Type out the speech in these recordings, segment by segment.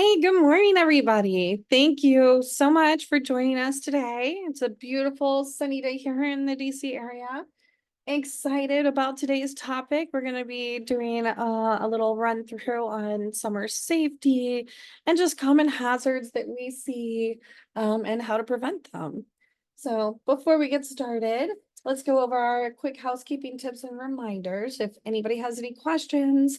Hey, good morning, everybody. Thank you so much for joining us today. It's a beautiful sunny day here in the DC area. Excited about today's topic. We're going to be doing a little run through on summer safety and just common hazards that we see and how to prevent them. So before we get started, let's go over our quick housekeeping tips and reminders. If anybody has any questions,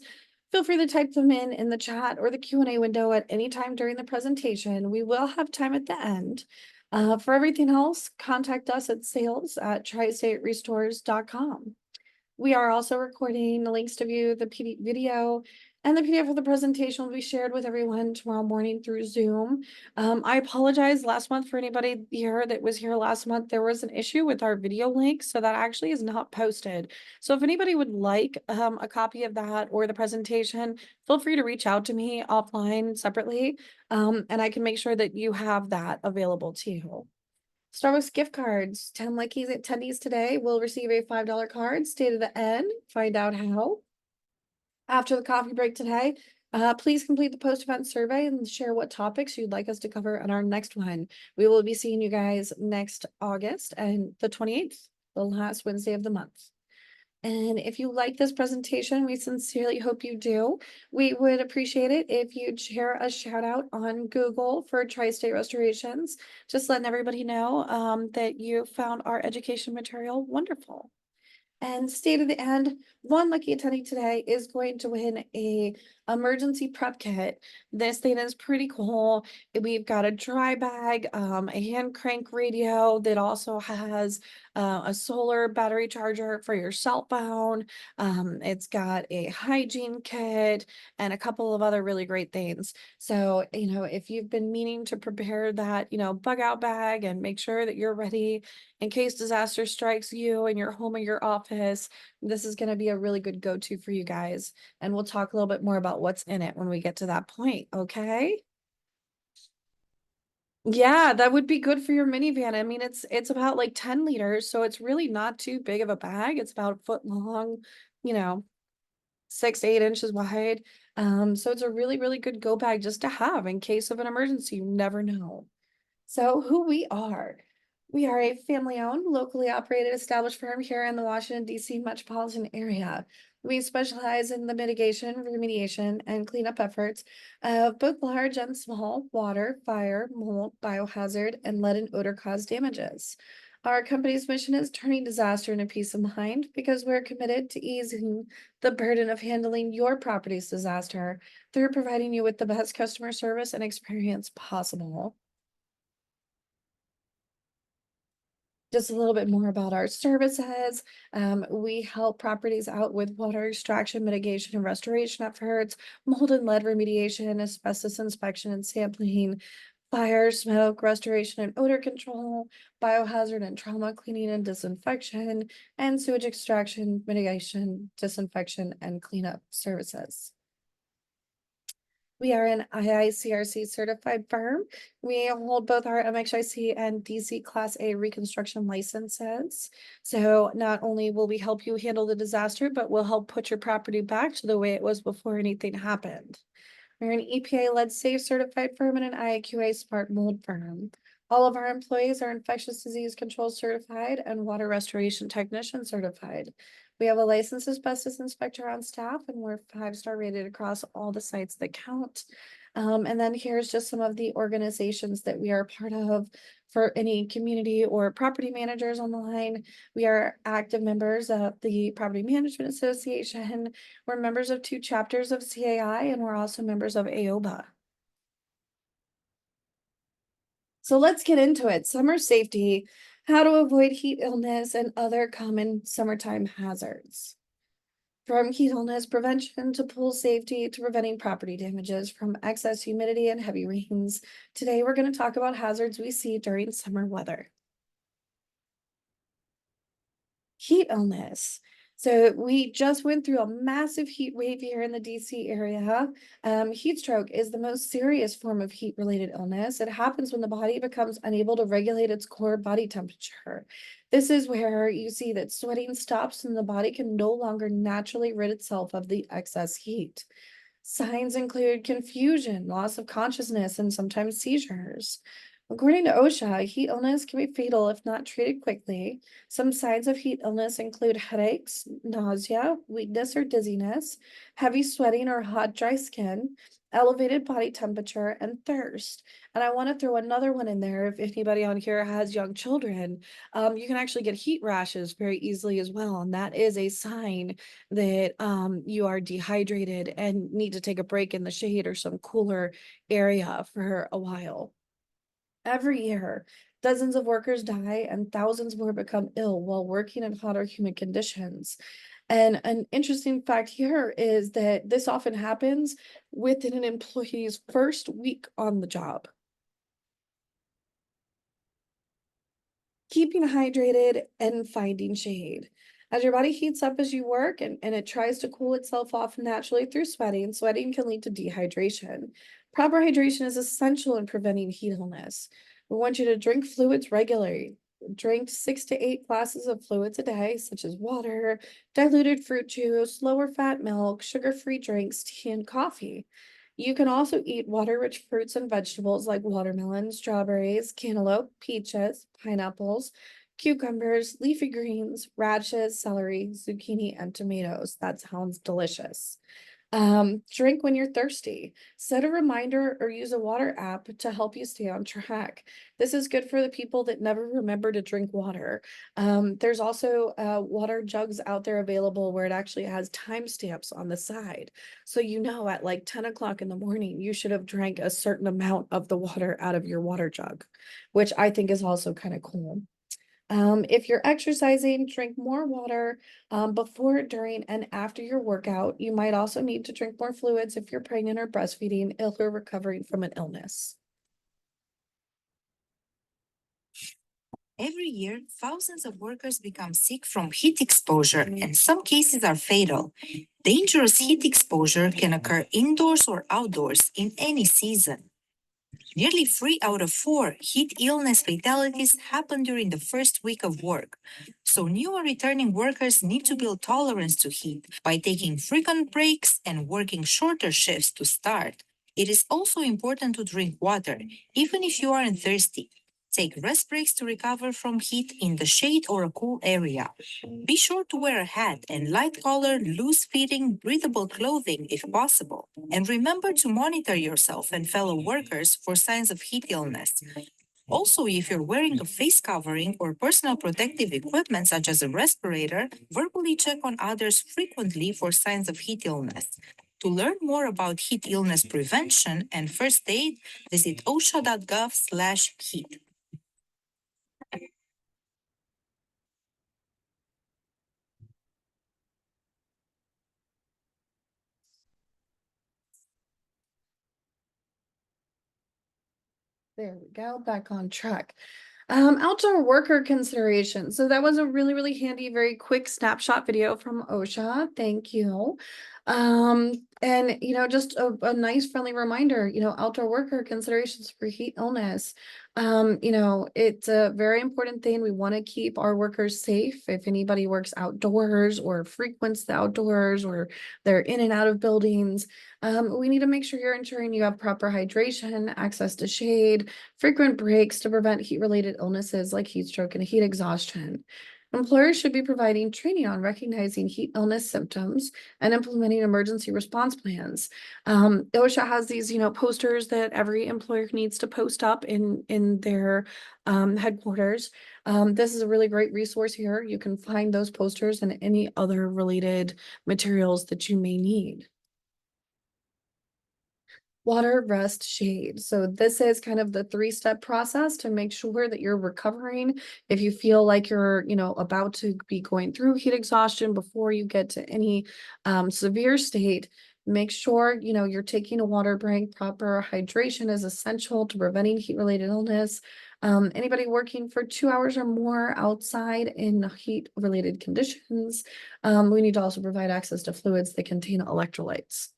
feel free to type them in the chat or the Q&A window at any time during the presentation. We will have time at the end. For everything else, contact us at sales@tristaterestores.com. We are also recording the links to view the video and the PDF of the presentation will be shared with everyone tomorrow morning through Zoom. I apologize last month for anybody here that was here last month. There was an issue with our video link, so that actually is not posted. So if anybody would like a copy of that or the presentation, feel free to reach out to me offline separately, and I can make sure that you have that available to you. Starbucks gift cards. 10 lucky attendees today will receive a $5 card. Stay to the end. Find out how. After the coffee break today, please complete the post-event survey and share what topics you'd like us to cover on our next one. We will be seeing you guys next August and the 28th, the last Wednesday of the month. And if you like this presentation, we sincerely hope you do. We would appreciate it if you'd share a shout out on Google for Tri-State Restorations, just letting everybody know that you found our education material wonderful. And stay to the end, one lucky attendee today is going to win a emergency prep kit. This thing is pretty cool. We've got a dry bag, a hand crank radio that also has a solar battery charger for your cell phone. It's got a hygiene kit and a couple of other really great things. So, if you've been meaning to prepare that, bug out bag and make sure that you're ready in case disaster strikes you in your home or your office, this is going to be a really good go-to for you guys. And we'll talk a little bit more about what's in it when we get to that point, okay? Yeah, that would be good for your minivan. I mean, it's about like 10 liters, so it's really not too big of a bag. It's about a foot long, you know, 6 to 8 inches wide. So it's a really, really good go bag just to have in case of an emergency. You never know. So who we are. We are a family-owned, locally operated, established firm here in the Washington, D.C. metropolitan area. We specialize in the mitigation, remediation, and cleanup efforts of both large and small water, fire, mold, biohazard, and lead and odor cause damages. Our company's mission is turning disaster into peace of mind because we're committed to easing the burden of handling your property's disaster through providing you with the best customer service and experience possible. Just a little bit more about our services. We help properties out with water extraction, mitigation, and restoration efforts, mold and lead remediation, asbestos inspection and sampling, fire, smoke, restoration and odor control, biohazard and trauma cleaning and disinfection, and sewage extraction, mitigation, disinfection, and cleanup services. We are an IICRC certified firm. We hold both our MXIC and DC Class A reconstruction licenses. So not only will we help you handle the disaster, but we'll help put your property back to the way it was before anything happened. We're an EPA lead safe certified firm and an IAQA smart mold firm. All of our employees are infectious disease control certified and water restoration technician certified. We have a licensed asbestos inspector on staff and we're 5-star rated across all the sites that count. And then here's just some of the organizations that we are part of for any community or property managers on the line. We are active members of the Property Management Association. We're members of 2 chapters of CAI and we're also members of AOBA. So let's get into it. Summer safety, how to avoid heat illness and other common summertime hazards. From heat illness prevention to pool safety to preventing property damages from excess humidity and heavy rains. Today, we're going to talk about hazards we see during summer weather. Heat illness. So we just went through a massive heat wave here in the DC area. Heat stroke is the most serious form of heat-related illness. It happens when the body becomes unable to regulate its core body temperature. This is where you see that sweating stops and the body can no longer naturally rid itself of the excess heat. Signs include confusion, loss of consciousness, and sometimes seizures. According to OSHA, heat illness can be fatal if not treated quickly. Some signs of heat illness include headaches, nausea, weakness or dizziness, heavy sweating or hot, dry skin, elevated body temperature, and thirst. And I want to throw another one in there. If anybody on here has young children, you can actually get heat rashes very easily as well. And that is a sign that you are dehydrated and need to take a break in the shade or some cooler area for a while. Every year, dozens of workers die and thousands more become ill while working in hot or humid conditions. And an interesting fact here is that this often happens within an employee's first week on the job. Keeping hydrated and finding shade. As your body heats up as you work and it tries to cool itself off naturally through sweating, sweating can lead to dehydration. Proper hydration is essential in preventing heat illness. We want you to drink fluids regularly. Drink 6 to 8 glasses of fluids a day, such as water, diluted fruit juice, lower fat milk, sugar-free drinks, tea, and coffee. You can also eat water-rich fruits and vegetables like watermelon, strawberries, cantaloupe, peaches, pineapples, cucumbers, leafy greens, radishes, celery, zucchini, and tomatoes. That sounds delicious. Drink when you're thirsty. Set a reminder or use a water app to help you stay on track. This is good for the people that never remember to drink water. There's also water jugs out there available where it actually has timestamps on the side. So you know at like 10 o'clock in the morning, you should have drank a certain amount of the water out of your water jug, which I think is also kind of cool. If you're exercising, drink more water before, during, and after your workout. You might also need to drink more fluids if you're pregnant or breastfeeding, ill or recovering from an illness. Every year, thousands of workers become sick from heat exposure, and some cases are fatal. Dangerous heat exposure can occur indoors or outdoors in any season. Nearly 3 out of 4 heat illness fatalities happen during the first week of work. So, new or returning workers need to build tolerance to heat by taking frequent breaks and working shorter shifts to start. It is also important to drink water, even if you aren't thirsty. Take rest breaks to recover from heat in the shade or a cool area. Be sure to wear a hat and light colored, loose fitting, breathable clothing if possible. And remember to monitor yourself and fellow workers for signs of heat illness. Also, if you're wearing a face covering or personal protective equipment such as a respirator, verbally check on others frequently for signs of heat illness. To learn more about heat illness prevention and first aid, visit osha.gov/heat. There we go, back on track. Outdoor worker consideration. So that was a really, really handy, very quick snapshot video from OSHA. Thank you. And just a nice friendly reminder, outdoor worker considerations for heat illness. It's a very important thing. We want to keep our workers safe. If anybody works outdoors or frequents the outdoors or they're in and out of buildings, we need to make sure you're ensuring you have proper hydration, access to shade, frequent breaks to prevent heat-related illnesses like heat stroke and heat exhaustion. Employers should be providing training on recognizing heat illness symptoms and implementing emergency response plans. OSHA has these, posters that every employer needs to post up in their headquarters. This is a really great resource here. You can find those posters and any other related materials that you may need. Water, rest, shade. So this is kind of the 3-step process to make sure that you're recovering. If you feel like you're, about to be going through heat exhaustion before you get to any severe state, make sure, you're taking a water break. Proper hydration is essential to preventing heat-related illness. Anybody working for 2 hours or more outside in heat-related conditions, we need to also provide access to fluids that contain electrolytes.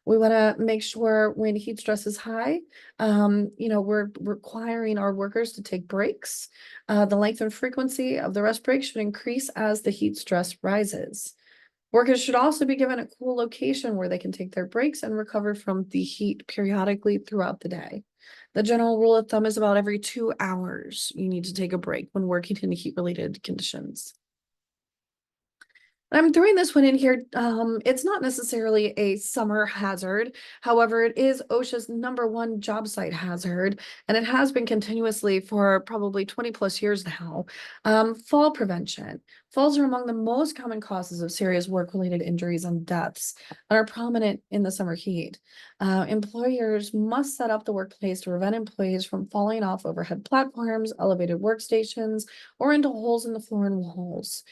We want to make sure when heat stress is high, we're requiring our workers to take breaks. The length and frequency of the rest break should increase as the heat stress rises. Workers should also be given a cool location where they can take their breaks and recover from the heat periodically throughout the day. The general rule of thumb is about every 2 hours, you need to take a break when working in heat-related conditions. I'm throwing this one in here. It's not necessarily a summer hazard. However, it is OSHA's #1 job site hazard, and it has been continuously for probably 20 plus years now. Fall prevention. Falls are among the most common causes of serious work-related injuries and deaths and are prominent in the summer heat. Employers must set up the workplace to prevent employees from falling off overhead platforms, elevated workstations, or into holes in the floor and walls.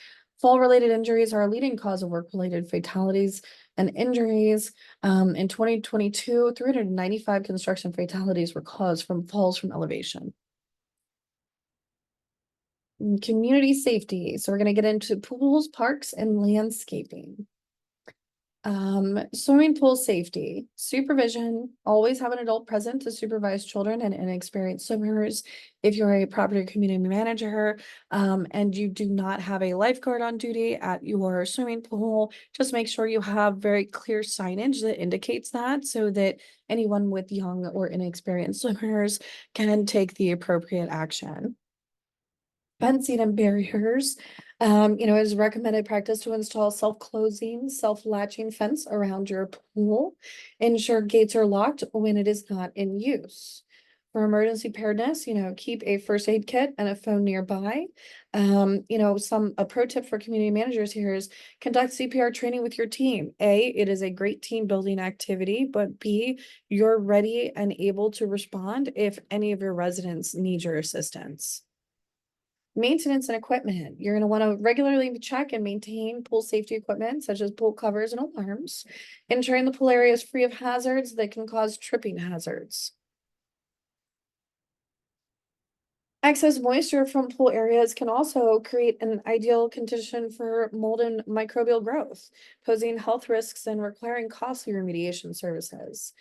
Fall-related injuries are a leading cause of work-related fatalities and injuries. In 2022, 395 construction fatalities were caused from falls from elevation. Community safety. So we're going to get into pools, parks, and landscaping. Swimming pool safety, supervision, always have an adult present to supervise children and inexperienced swimmers. If you're a property or community manager, and you do not have a lifeguard on duty at your swimming pool, just make sure you have very clear signage that indicates that so that anyone with young or inexperienced swimmers can take the appropriate action. Fencing and barriers. It is recommended practice to install self-closing, self-latching fence around your pool. Ensure gates are locked when it is not in use. For emergency preparedness, keep a first aid kit and a phone nearby. A pro tip for community managers here is conduct CPR training with your team. A, it is a great team building activity, but B, you're ready and able to respond if any of your residents need your assistance. Maintenance and equipment. You're going to want to regularly check and maintain pool safety equipment such as pool covers and alarms, ensuring the pool area is free of hazards that can cause tripping hazards. Excess moisture from pool areas can also create an ideal condition for mold and microbial growth, posing health risks and requiring costly remediation services.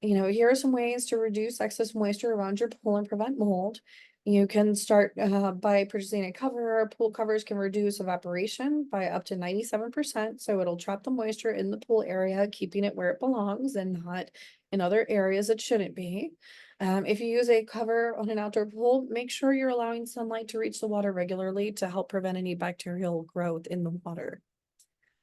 Here are some ways to reduce excess moisture around your pool and prevent mold. You can start by purchasing a cover. Pool covers can reduce evaporation by up to 97%. So it'll trap the moisture in the pool area, keeping it where it belongs and not in other areas it shouldn't be. If you use a cover on an outdoor pool, make sure you're allowing sunlight to reach the water regularly to help prevent any bacterial growth in the water.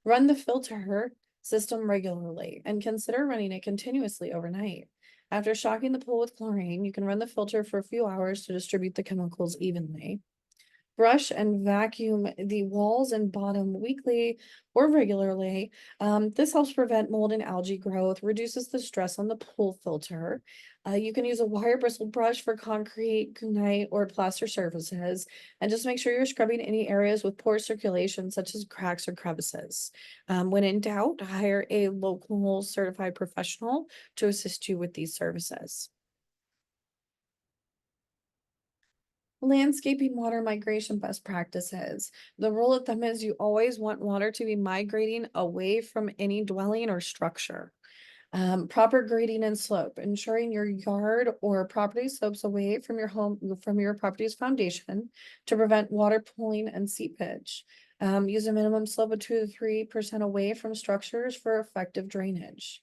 Run the filter system regularly and consider running it continuously overnight. After shocking the pool with chlorine, you can run the filter for a few hours to distribute the chemicals evenly. Brush and vacuum the walls and bottom weekly or regularly. This helps prevent mold and algae growth, reduces the stress on the pool filter. You can use a wire bristle brush for concrete, gunite, or plaster surfaces, and just make sure you're scrubbing any areas with poor circulation, such as cracks or crevices. When in doubt, hire a local certified professional to assist you with these services. Landscaping water migration best practices. The rule of thumb is you always want water to be migrating away from any dwelling or structure. Proper grading and slope, ensuring your yard or property slopes away from your home, from your property's foundation to prevent water pooling and seepage. Use a minimum slope of 2 to 3% away from structures for effective drainage.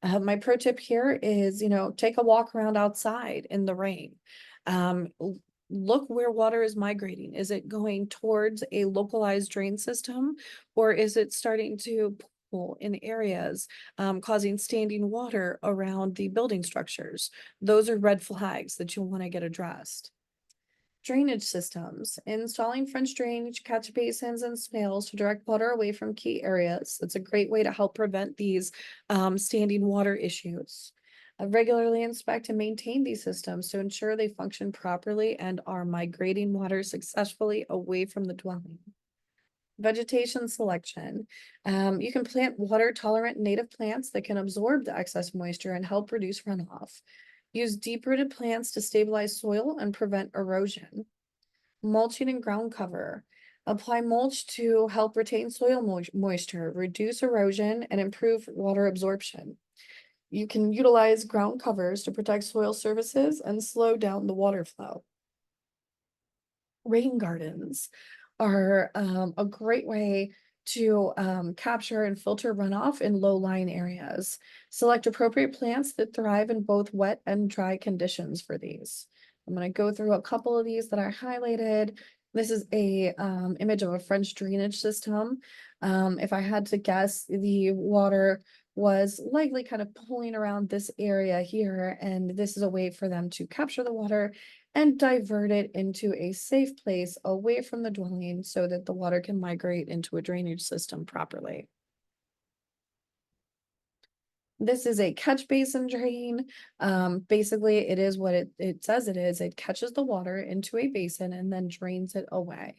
My pro tip here is, take a walk around outside in the rain. Look where water is migrating. Is it going towards a localized drain system, or is it starting to pool in areas, causing standing water around the building structures? Those are red flags that you'll want to get addressed. Drainage systems, installing French drainage, catch basins, and swales to direct water away from key areas. That's a great way to help prevent these standing water issues. Regularly inspect and maintain these systems to ensure they function properly and are migrating water successfully away from the dwelling. Vegetation selection. You can plant water tolerant native plants that can absorb the excess moisture and help reduce runoff. Use deep-rooted plants to stabilize soil and prevent erosion. Mulching and ground cover. Apply mulch to help retain soil moisture, reduce erosion, and improve water absorption. You can utilize ground covers to protect soil surfaces and slow down the water flow. Rain gardens are a great way to capture and filter runoff in low-lying areas. Select appropriate plants that thrive in both wet and dry conditions for these. I'm going to go through a couple of these that I highlighted. This is a image of a French drainage system. If I had to guess, the water was likely kind of pulling around this area here, and this is a way for them to capture the water and divert it into a safe place away from the dwelling so that the water can migrate into a drainage system properly. This is a catch basin drain. Basically, it is what it says it is. It catches the water into a basin and then drains it away.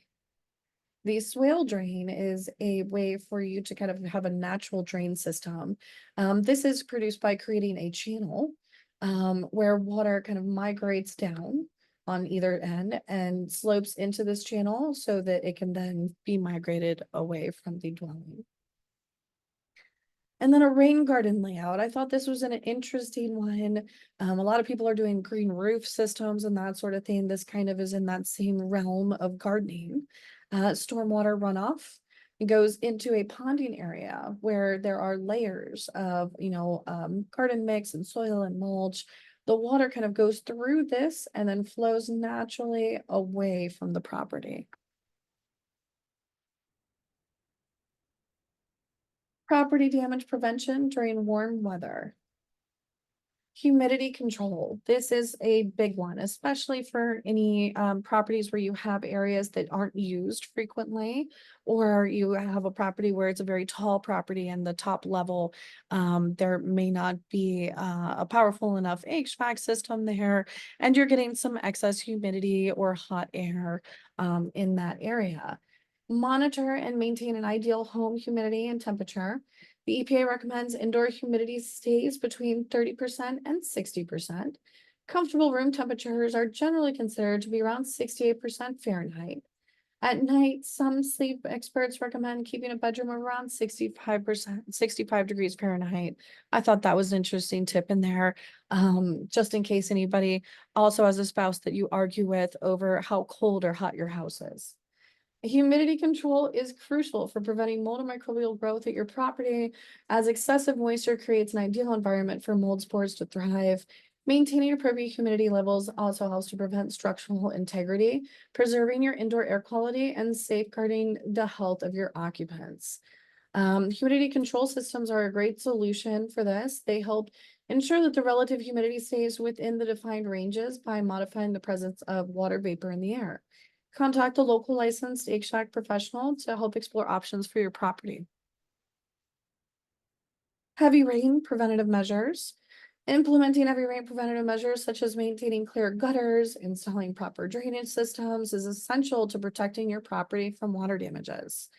The swale drain is a way for you to kind of have a natural drain system. This is produced by creating a channel where water kind of migrates down on either end and slopes into this channel so that it can then be migrated away from the dwelling. And then a rain garden layout. I thought this was an interesting one. A lot of people are doing green roof systems and that sort of thing. This kind of is in that same realm of gardening. Stormwater runoff. It goes into a ponding area where there are layers of, garden mix and soil and mulch. The water kind of goes through this and then flows naturally away from the property. Property damage prevention during warm weather. Humidity control. This is a big one, especially for any properties where you have areas that aren't used frequently, or you have a property where it's a very tall property and the top level, there may not be a powerful enough HVAC system there, and you're getting some excess humidity or hot air in that area. Monitor and maintain an ideal home humidity and temperature. The EPA recommends indoor humidity stays between 30% and 60%. Comfortable room temperatures are generally considered to be around 68% Fahrenheit. At night, some sleep experts recommend keeping a bedroom around 65%, 65 degrees Fahrenheit. I thought that was an interesting tip in there, just in case anybody also has a spouse that you argue with over how cold or hot your house is. Humidity control is crucial for preventing mold and microbial growth at your property, as excessive moisture creates an ideal environment for mold spores to thrive. Maintaining appropriate humidity levels also helps to prevent structural integrity, preserving your indoor air quality, and safeguarding the health of your occupants. Humidity control systems are a great solution for this. They help ensure that the relative humidity stays within the defined ranges by modifying the presence of water vapor in the air. Contact a local licensed HVAC professional to help explore options for your property. Heavy rain preventative measures. Implementing heavy rain preventative measures such as maintaining clear gutters, installing proper drainage systems is essential to protecting your property from water damages.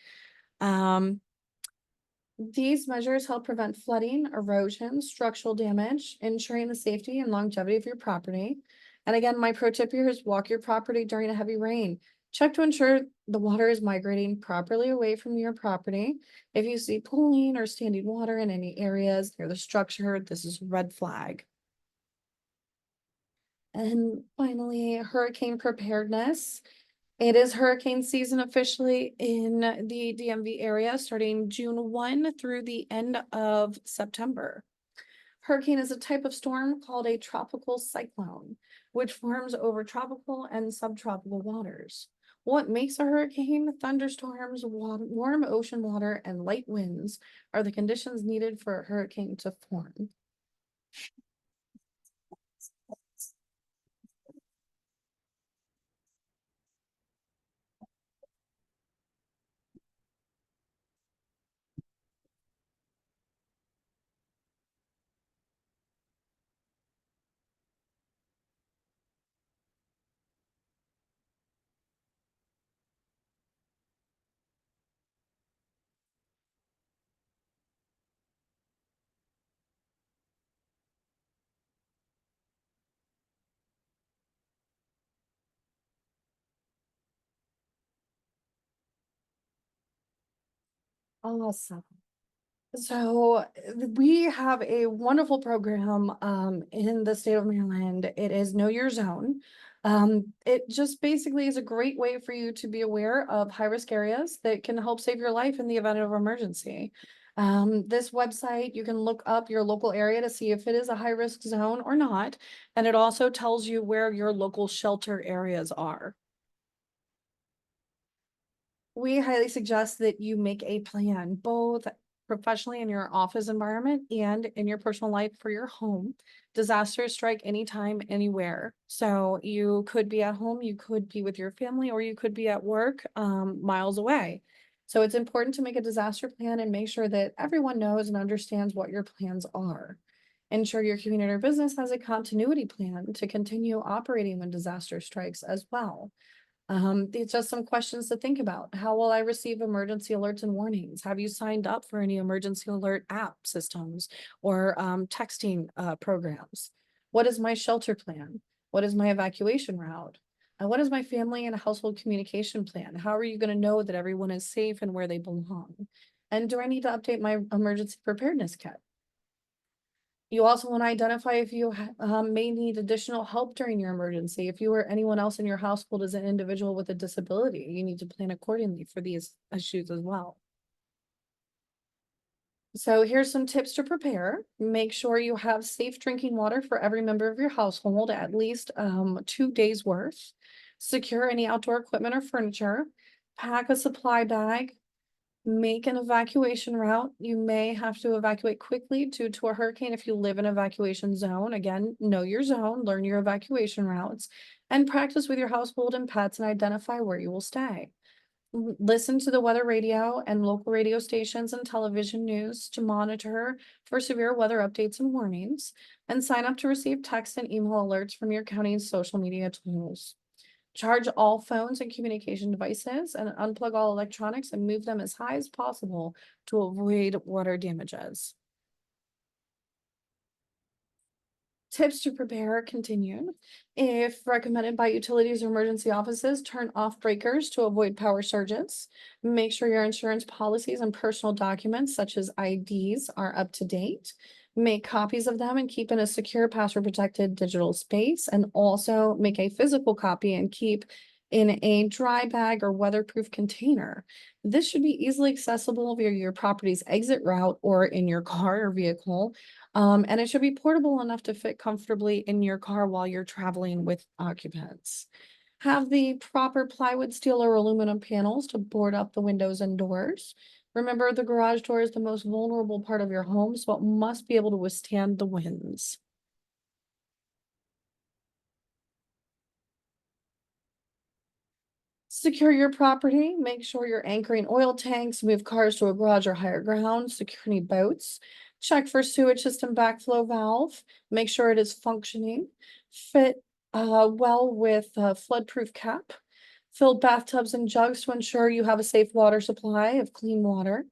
These measures help prevent flooding, erosion, structural damage, ensuring the safety and longevity of your property. And again, my pro tip here is walk your property during a heavy rain. Check to ensure the water is migrating properly away from your property. If you see pooling or standing water in any areas near the structure, this is a red flag. And finally, hurricane preparedness. It is hurricane season officially in the DMV area starting June 1 through the end of September. Hurricane is a type of storm called a tropical cyclone, which forms over tropical and subtropical waters. What makes a hurricane? Thunderstorms, warm ocean water, and light winds are the conditions needed for a hurricane to form. Awesome. So we have a wonderful program in the state of Maryland. It is Know Your Zone. It just basically is a great way for you to be aware of high-risk areas that can help save your life in the event of emergency. This website, you can look up your local area to see if it is a high-risk zone or not, and it also tells you where your local shelter areas are. We highly suggest that you make a plan, both professionally in your office environment and in your personal life for your home. Disasters strike anytime, anywhere. So you could be at home, you could be with your family, or you could be at work, miles away. So it's important to make a disaster plan and make sure that everyone knows and understands what your plans are. Ensure your community or business has a continuity plan to continue operating when disaster strikes as well. These just some questions to think about. How will I receive emergency alerts and warnings? Have you signed up for any emergency alert app systems or texting programs? What is my shelter plan? What is my evacuation route? And what is my family and household communication plan? How are you going to know that everyone is safe and where they belong? And do I need to update my emergency preparedness kit? You also want to identify if you may need additional help during your emergency. If you or anyone else in your household is an individual with a disability, you need to plan accordingly for these issues as well. So here's some tips to prepare. Make sure you have safe drinking water for every member of your household, at least 2 days worth. Secure any outdoor equipment or furniture. Pack a supply bag. Make an evacuation route. You may have to evacuate quickly due to a hurricane if you live in evacuation zone. Again, know your zone, learn your evacuation routes, and practice with your household and pets and identify where you will stay. Listen to the weather radio and local radio stations and television news to monitor for severe weather updates and warnings, and sign up to receive text and email alerts from your county's social media tools. Charge all phones and communication devices and unplug all electronics and move them as high as possible to avoid water damages. Tips to prepare continued. If recommended by utilities or emergency offices, turn off breakers to avoid power surges. Make sure your insurance policies and personal documents such as IDs are up to date. Make copies of them and keep in a secure password protected digital space, and also make a physical copy and keep in a dry bag or weatherproof container. This should be easily accessible via your property's exit route or in your car or vehicle. And it should be portable enough to fit comfortably in your car while you're traveling with occupants. Have the proper plywood, steel, or aluminum panels to board up the windows and doors. Remember, the garage door is the most vulnerable part of your home, so it must be able to withstand the winds. Secure your property, make sure you're anchoring oil tanks, move cars to a garage or higher ground, secure any boats. Check for sewage system backflow valve, make sure it is functioning. Fit well with a floodproof cap. Fill bathtubs and jugs to ensure you have a safe water supply of clean water.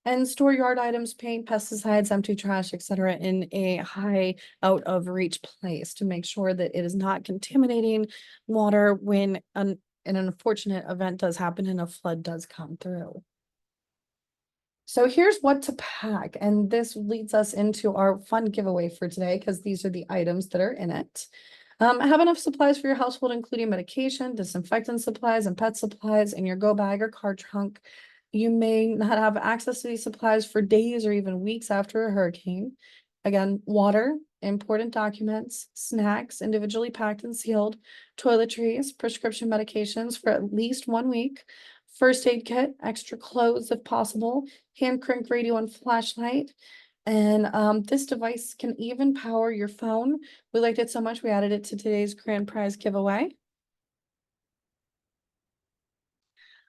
And store yard items, paint, pesticides, empty trash, etc., in a high out of reach place to make sure that it is not contaminating water when an unfortunate event does happen and a flood does come through. So here's what to pack, and this leads us into our fun giveaway for today because these are the items that are in it. Have enough supplies for your household, including medication, disinfectant supplies, and pet supplies in your go bag or car trunk. You may not have access to these supplies for days or even weeks after a hurricane. Again, water, important documents, snacks individually packed and sealed, toiletries, prescription medications for at least 1 week, first aid kit, extra clothes if possible, hand crank radio and flashlight. And this device can even power your phone. We liked it so much, we added it to today's grand prize giveaway.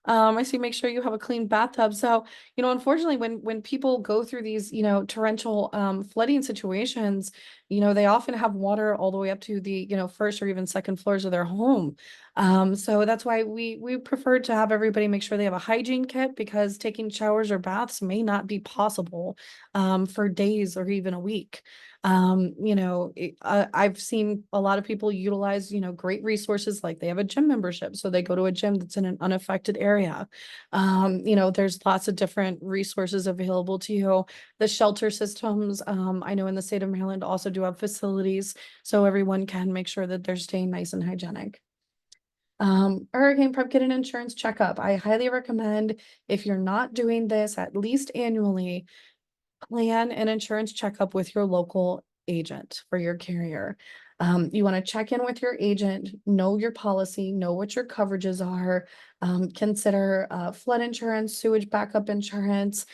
I see, make sure you have a clean bathtub. So, unfortunately, when people go through these, torrential flooding situations, they often have water all the way up to the, first or even second floors of their home. So that's why we prefer to have everybody make sure they have a hygiene kit, because taking showers or baths may not be possible for days or even a week. I've seen a lot of people utilize, great resources, like they have a gym membership, so they go to a gym that's in an unaffected area. There's lots of different resources available to you. The shelter systems, I know in the state of Maryland also do have facilities, so everyone can make sure that they're staying nice and hygienic. Hurricane prep, get an insurance checkup. I highly recommend, if you're not doing this at least annually, plan an insurance checkup with your local agent for your carrier. You want to check in with your agent, know your policy, know what your coverages are. Consider flood insurance, sewage backup insurance,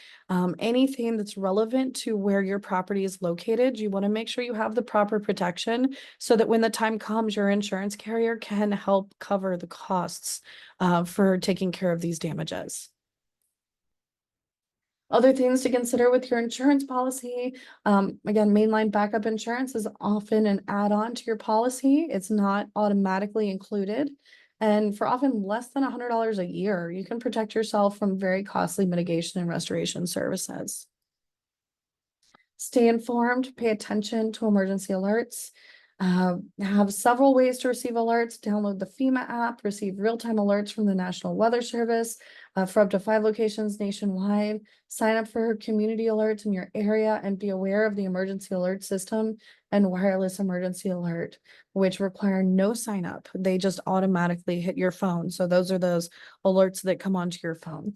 anything that's relevant to where your property is located. You want to make sure you have the proper protection so that when the time comes, your insurance carrier can help cover the costs for taking care of these damages. Other things to consider with your insurance policy, again, mainline backup insurance is often an add-on to your policy. It's not automatically included. And for often less than $100 a year, you can protect yourself from very costly mitigation and restoration services. Stay informed, pay attention to emergency alerts. Have several ways to receive alerts. Download the FEMA app, receive real-time alerts from the National Weather Service for up to 5 locations nationwide. Sign up for community alerts in your area and be aware of the emergency alert system and wireless emergency alert, which require no sign up. They just automatically hit your phone. So those are those alerts that come onto your phone.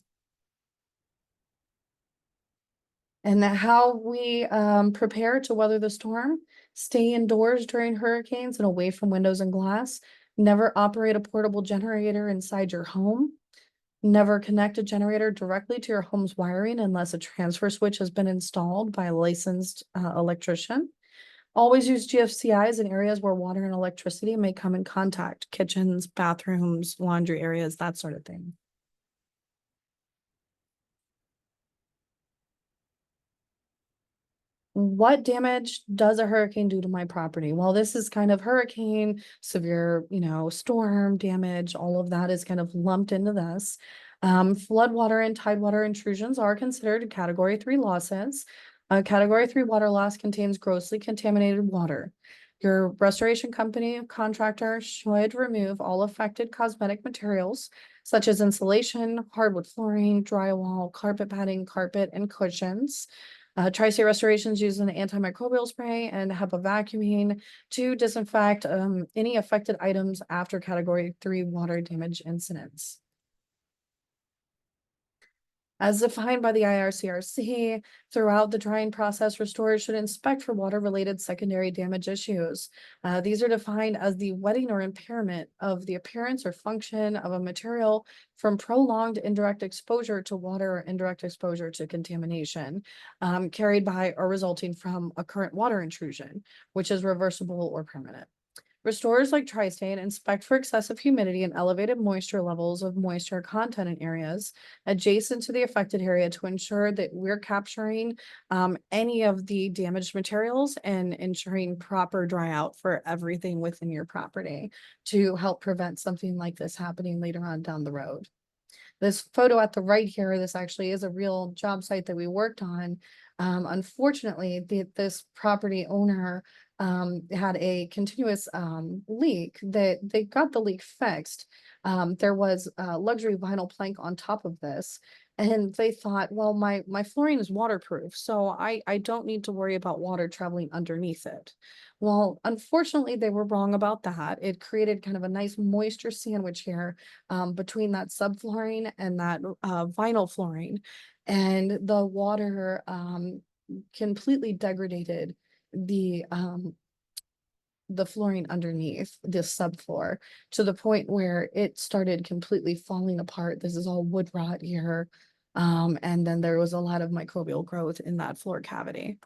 And how we prepare to weather the storm, stay indoors during hurricanes and away from windows and glass. Never operate a portable generator inside your home. Never connect a generator directly to your home's wiring unless a transfer switch has been installed by a licensed electrician. Always use GFCIs in areas where water and electricity may come in contact, kitchens, bathrooms, laundry areas, that sort of thing. What damage does a hurricane do to my property? Well, this is kind of hurricane, severe, storm damage, all of that is kind of lumped into this. Floodwater and tidewater intrusions are considered category 3 losses. A category 3 water loss contains grossly contaminated water. Your restoration company contractor should remove all affected cosmetic materials such as insulation, hardwood flooring, drywall, carpet padding, carpet, and cushions. Tri-State Restorations uses an antimicrobial spray and HEPA vacuuming to disinfect any affected items after category 3 water damage incidents. As defined by the IRCRC, throughout the drying process, restorers should inspect for water-related secondary damage issues. These are defined as the wetting or impairment of the appearance or function of a material from prolonged indirect exposure to water or indirect exposure to contamination, carried by or resulting from a current water intrusion, which is reversible or permanent. Restorers like Tri-State inspect for excessive humidity and elevated moisture levels of moisture content in areas adjacent to the affected area to ensure that we're capturing any of the damaged materials and ensuring proper dry out for everything within your property to help prevent something like this happening later on down the road. This photo at the right here, this actually is a real job site that we worked on. Unfortunately, this property owner had a continuous leak that they got the leak fixed. There was luxury vinyl plank on top of this. And they thought, well, my flooring is waterproof, so I don't need to worry about water traveling underneath it. Well, unfortunately, they were wrong about that. It created kind of a nice moisture sandwich here between that subflooring and that vinyl flooring. And the water completely degraded the flooring underneath this subfloor to the point where it started completely falling apart. This is all wood rot here. And then there was a lot of microbial growth in that floor cavity.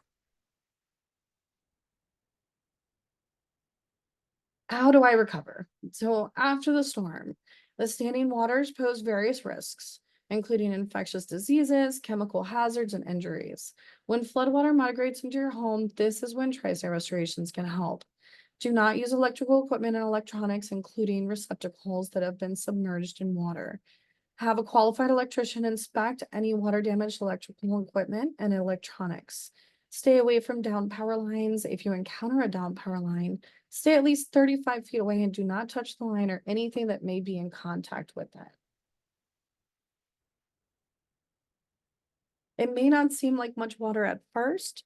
How do I recover? So after the storm, the standing waters pose various risks, including infectious diseases, chemical hazards, and injuries. When floodwater migrates into your home, this is when Tri-State Restorations can help. Do not use electrical equipment and electronics, including receptacles that have been submerged in water. Have a qualified electrician inspect any water damaged electrical equipment and electronics. Stay away from down power lines. If you encounter a down power line, stay at least 35 feet away and do not touch the line or anything that may be in contact with it. It may not seem like much water at first,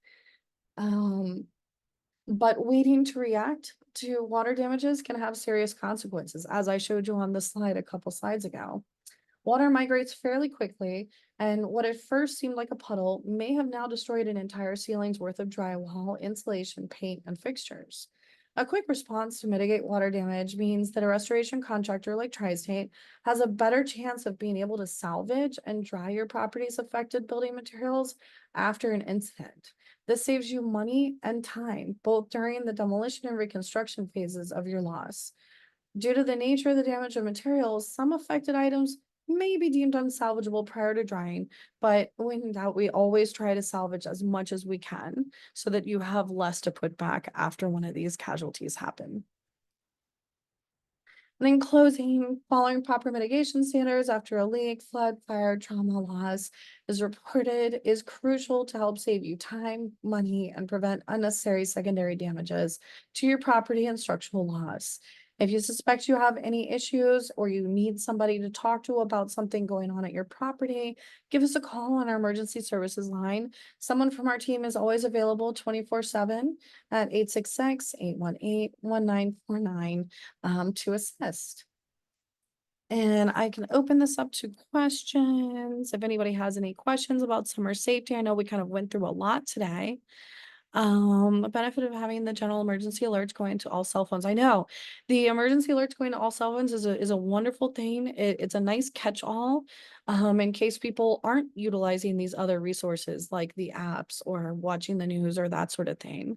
But waiting to react to water damages can have serious consequences, as I showed you on the slide a couple slides ago. Water migrates fairly quickly, and what at first seemed like a puddle may have now destroyed an entire ceiling's worth of drywall, insulation, paint, and fixtures. A quick response to mitigate water damage means that a restoration contractor like Tri-State has a better chance of being able to salvage and dry your property's affected building materials after an incident. This saves you money and time, both during the demolition and reconstruction phases of your loss. Due to the nature of the damage of materials, some affected items may be deemed unsalvageable prior to drying, but when in doubt, we always try to salvage as much as we can so that you have less to put back after one of these casualties happen. And in closing, following proper mitigation standards after a leak, flood, fire, trauma, loss is reported is crucial to help save you time, money, and prevent unnecessary secondary damages to your property and structural loss. If you suspect you have any issues or you need somebody to talk to about something going on at your property, give us a call on our emergency services line. Someone from our team is always available 24/7 at 866-818-1949 to assist. And I can open this up to questions. If anybody has any questions about summer safety, I know we kind of went through a lot today. A benefit of having the general emergency alerts going to all cell phones. I know the emergency alerts going to all cell phones is a wonderful thing. It's a nice catch-all in case people aren't utilizing these other resources like the apps or watching the news or that sort of thing.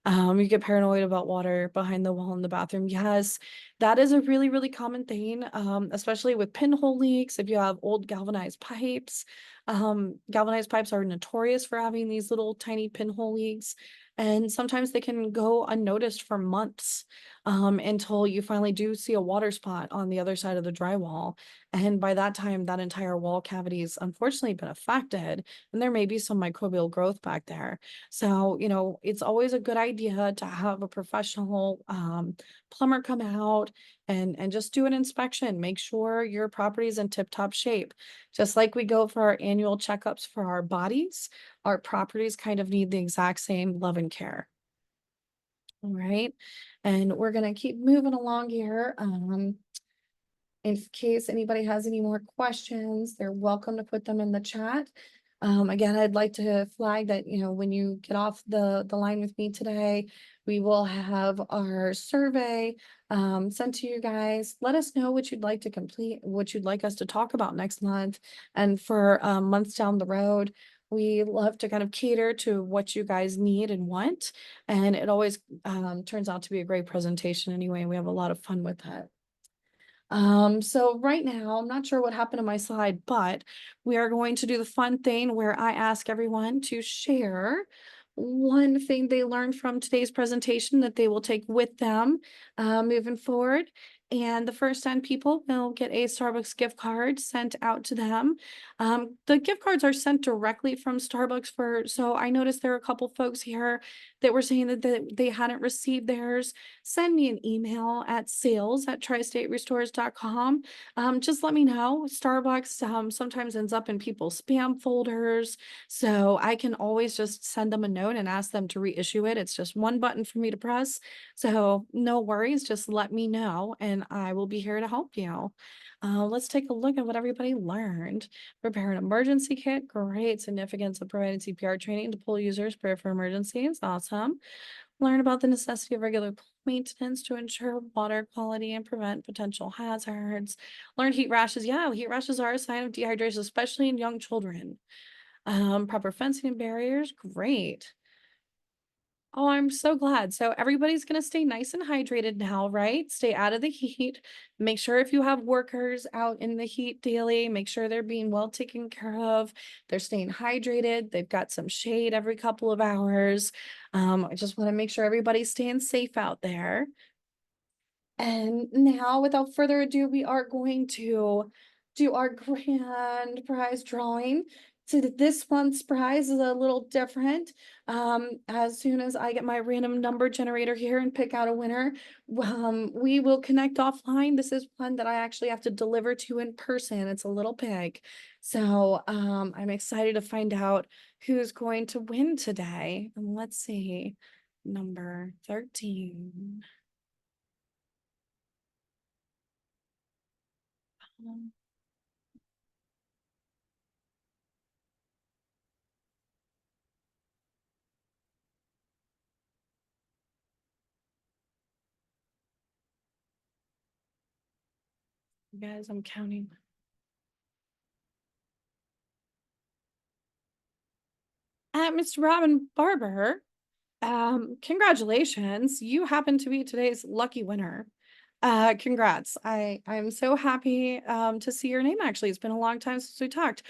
You get paranoid about water behind the wall in the bathroom. Yes, that is a really, really common thing, especially with pinhole leaks. If you have old galvanized pipes are notorious for having these little tiny pinhole leaks. And sometimes they can go unnoticed for months until you finally do see a water spot on the other side of the drywall. And by that time, that entire wall cavity has unfortunately been affected, and there may be some microbial growth back there. So, it's always a good idea to have a professional plumber come out and just do an inspection. Make sure your property is in tip-top shape. Just like we go for our annual checkups for our bodies, our properties kind of need the exact same love and care. All right. And we're gonna keep moving along here. In case anybody has any more questions, they're welcome to put them in the chat. Again, I'd like to flag that, when you get off the line with me today, we will have our survey sent to you guys. Let us know what you'd like to complete, what you'd like us to talk about next month. And for months down the road, we love to kind of cater to what you guys need and want. And it always turns out to be a great presentation anyway. We have a lot of fun with it. So right now, I'm not sure what happened to my slide, but we are going to do the fun thing where I ask everyone to share one thing they learned from today's presentation that they will take with them moving forward. And the first 10 people will get a Starbucks gift card sent out to them. The gift cards are sent directly from Starbucks so I noticed there are a couple folks here that were saying that they hadn't received theirs. Send me an email at sales@tristaterestores.com. Just let me know. Starbucks sometimes ends up in people's spam folders, so I can always just send them a note and ask them to reissue it. It's just one button for me to press. So no worries, just let me know and I will be here to help you. Let's take a look at what everybody learned. Prepare an emergency kit. Great. Significance of providing CPR training to pull users prepare for emergencies. Awesome. Learn about the necessity of regular maintenance to ensure water quality and prevent potential hazards. Learn heat rashes. Yeah, heat rashes are a sign of dehydration, especially in young children. Proper fencing and barriers. Great. Oh, I'm so glad. So everybody's going to stay nice and hydrated now, right? Stay out of the heat. Make sure if you have workers out in the heat daily, make sure they're being well taken care of. They're staying hydrated. They've got some shade every couple of hours. I just want to make sure everybody's staying safe out there. And now, without further ado, we are going to do our grand prize drawing. So this month's prize is a little different. As soon as I get my random number generator here and pick out a winner, we will connect offline. This is one that I actually have to deliver to in person. It's a little pig. So I'm excited to find out who's going to win today. And let's see. number 13. Um, Guys, I'm counting. Mr. Robin Barber, congratulations. You happen to be today's lucky winner. Congrats. I'm so happy to see your name actually. It's been a long time since we talked.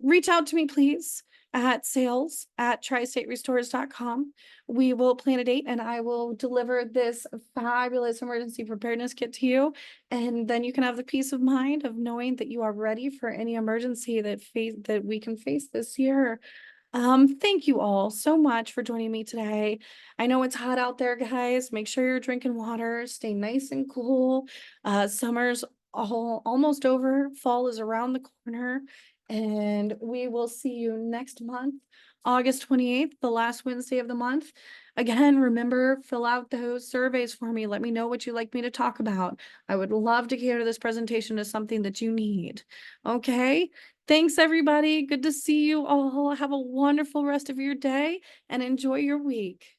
Reach out to me, please, at sales@tristaterestores.com. We will plan a date and I will deliver this fabulous emergency preparedness kit to you. And then you can have the peace of mind of knowing that you are ready for any emergency that we can face this year. Thank you all so much for joining me today. I know it's hot out there, guys. Make sure you're drinking water, stay nice and cool. Summer's almost over, fall is around the corner, and we will see you next month, August 28th, the last Wednesday of the month. Again, remember, fill out those surveys for me. Let me know what you'd like me to talk about. I would love to cater this presentation to something that you need. Okay? Thanks, everybody. Good to see you all. Have a wonderful rest of your day and enjoy your week.